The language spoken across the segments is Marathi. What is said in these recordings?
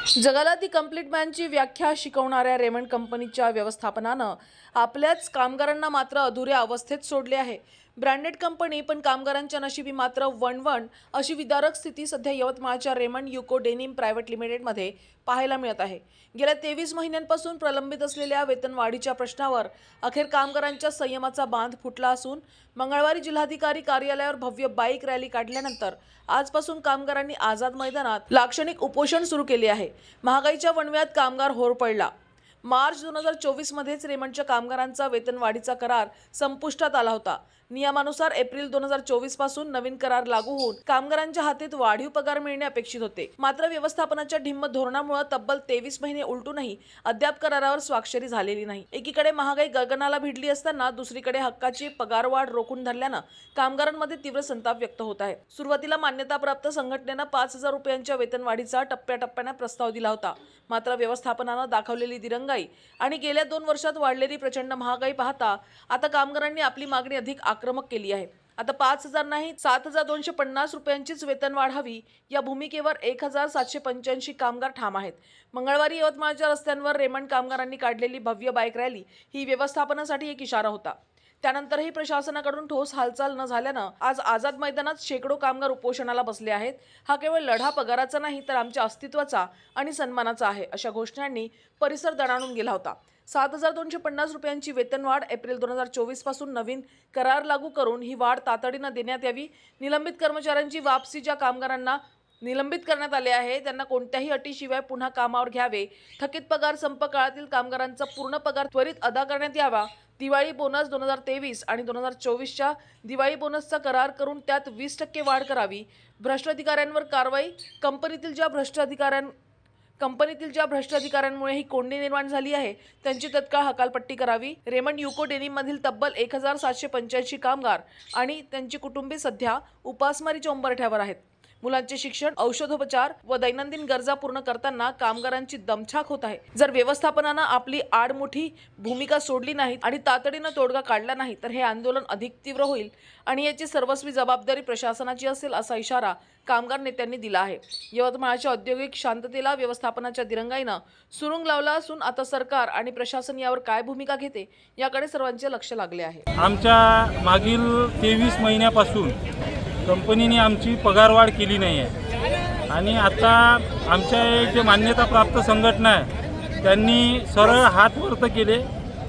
जगाला दी कंप्लीट मॅनची व्याख्या शिकवणाऱ्या रेमंड कंपनीच्या व्यवस्थापनानं आपल्याच कामगारांना मात्र अधुऱ्या अवस्थेत सोडले आहे। ब्रँडेड कंपनी पण कामगारांच्या नशिबी मात्र वणवण अशी विदारक स्थिती सध्या यवतमाळच्या रेमंड युको डेनिम प्रायव्हेट लिमिटेडमध्ये पाहायला मिळत आहे। गेल्या 23 महिन्यांपासून प्रलंबित असलेल्या वेतनवाढीच्या प्रश्नावर अखेर कामगारांच्या संयमाचा बांध फुटला असून मंगळवारी जिल्हाधिकारी कार्यालयावर भव्य बाईक रॅली काढल्यानंतर आजपासून कामगारांनी आझाद मैदानात लाक्षणिक उपोषण सुरू केले आहे। महागाईच्या वणव्यात कामगार होरपळला। मार्च 2024 मध्येच रेमंडच्या कामगारांचा वेतनवाढीचा करार संपुष्टात आला होता। नियमानुसार एप्रिल 2024 पासून नवीन करार लागू होऊन कामगारांच्या हातात वाढीव पगार मिळणे अपेक्षित होते। मात्र व्यवस्थापनाच्या ढिम्म धोरणामुळे तब्बल 23 महिने उलटूनही अद्याप करारावर स्वाक्षरी झालेली नाही। एकीकडे महागाई गगनाला भिडली असताना दुसरीकडे हक्काची पगारवाढ रोखून धरल्यानं कामगारांमध्ये तीव्र संताप व्यक्त होत आहे। सुरुवातीला मान्यताप्राप्त संघटनेनं 5000 रुपयांच्या वेतनवाढीचा टप्प्याटप्प्याने प्रस्ताव दिला होता। मात्र व्यवस्थापनानं दाखवलेली दिरंगाई आणि गेल्या 2 वर्षात वाढलेली प्रचंड महागाई पाहता आता कामगारांनी आपली मागणी अधिक आक्रमक केली आहे। आता 5000 नाही 7250 रुपयांचीच वेतनवाढ हवी या भूमिकेवर 1785 कामगार ठाम आहेत। मंगळवारी यवतमाळच्या रस्त्यांवर रेमंड कामगारांनी काढलेली भव्य बाईक रॅली ही व्यवस्थापनासाठी एक इशारा होता। त्यानंतरही प्रशासनाकडून ठोस हालचाल न झाल्यानं आज आझाद मैदानात शेकडो कामगार उपोषणाला बसले आहेत। हा केवळ लढा पगाराचा नाही तर आमच्या अस्तित्वाचा आणि सन्मानाचा आहे अशा घोषणांनी परिसर दणाणून गेला होता। 7250 रुपयांची वेतनवाढ एप्रिल 2024 पासून नवीन करार लागू करून ही वाढ तातडीनं देण्यात यावी। निलंबित कर्मचाऱ्यांची वापसी, ज्या कामगारांना निलंबित करण्यात आले आहे त्यांना कोणत्याही अटीशिवाय पुन्हा कामावर घ्यावे। थकीत पगार संप काळातील कामगारांचा पूर्ण पगार त्वरित अदा करण्यात यावा। दिवाळी बोनस 2023 आणि 2024च्या दिवाळी बोनसचा करार करून त्यात 20% वाढ करावी। भ्रष्ट अधिकाऱ्यांवर कारवाई, कंपनीतील ज्या भ्रष्ट अधिकाऱ्यांमुळे ही कोंडी निर्माण झाली आहे त्यांची तत्काळ हकालपट्टी करावी। रेमंड युको डेनिम मधील तब्बल 1785 कामगार आणि त्यांची कुटुंबे सध्या उपासमारीच्या उंबरठ्यावर आहेत। मुलांचे शिक्षण, औषधोपचार व दैनंदिन गरजा पूर्ण करताना कामगारांची दमछाक होत आहे। जर व्यवस्थापनानं आपली आडमुठी भूमिका सोडली नाही आणि तातडीनं तोडगा काढला नाही तर हे आंदोलन अधिक तीव्र होईल आणि याची सर्वस्वी जबाबदारी प्रशासनाची असेल असा इशारा कामगार नेत्यांनी दिला आहे। यवतमाळच्या औद्योगिक शांततेला व्यवस्थापनाच्या दिरंगाईनं सुरुंग लावला असून आता सरकार आणि प्रशासन यावर काय भूमिका घेते याकडे सर्वांचे लक्ष लागले आहे। आमच्या मागील 23 महिन्यापासून कंपनीने आमची पगारवाढ केली नाही आहे आणि आता आमच्या एक जे मान्यताप्राप्त संघटना आहे त्यांनी सरळ हात वर केले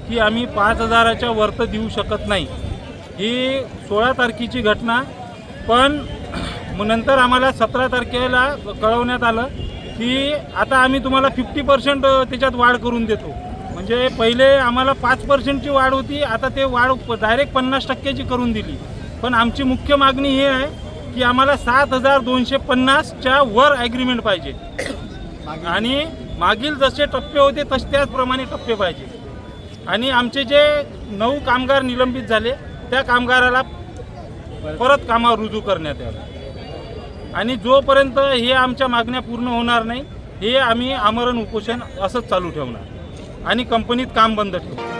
की आम्ही 5000च्या वर देऊ शकत नाही। ही 16 तारखेची घटना, पण नंतर आम्हाला 17 तारखेला कळवण्यात आलं की आता आम्ही तुम्हाला 50% त्याच्यात वाढ करून देतो। म्हणजे पहिले आम्हाला 5%ची वाढ होती, आता ते वाढ डायरेक्ट 50%ची करून दिली। पण आमची मुख्य मागणी ही आहे की आम्हाला 7250च्या वर ॲग्रीमेंट पाहिजे आणि मागील जसे टप्पे होते त्याचप्रमाणे टप्पे पाहिजे आणि आमचे जे 9 कामगार निलंबित झाले त्या कामगाराला परत कामावर रुजू करण्यात यावं आणि जोपर्यंत हे आमच्या मागण्या पूर्ण होणार नाही हे आम्ही आमरण उपोषण असंच चालू ठेवणार आणि कंपनीत काम बंद ठेवू।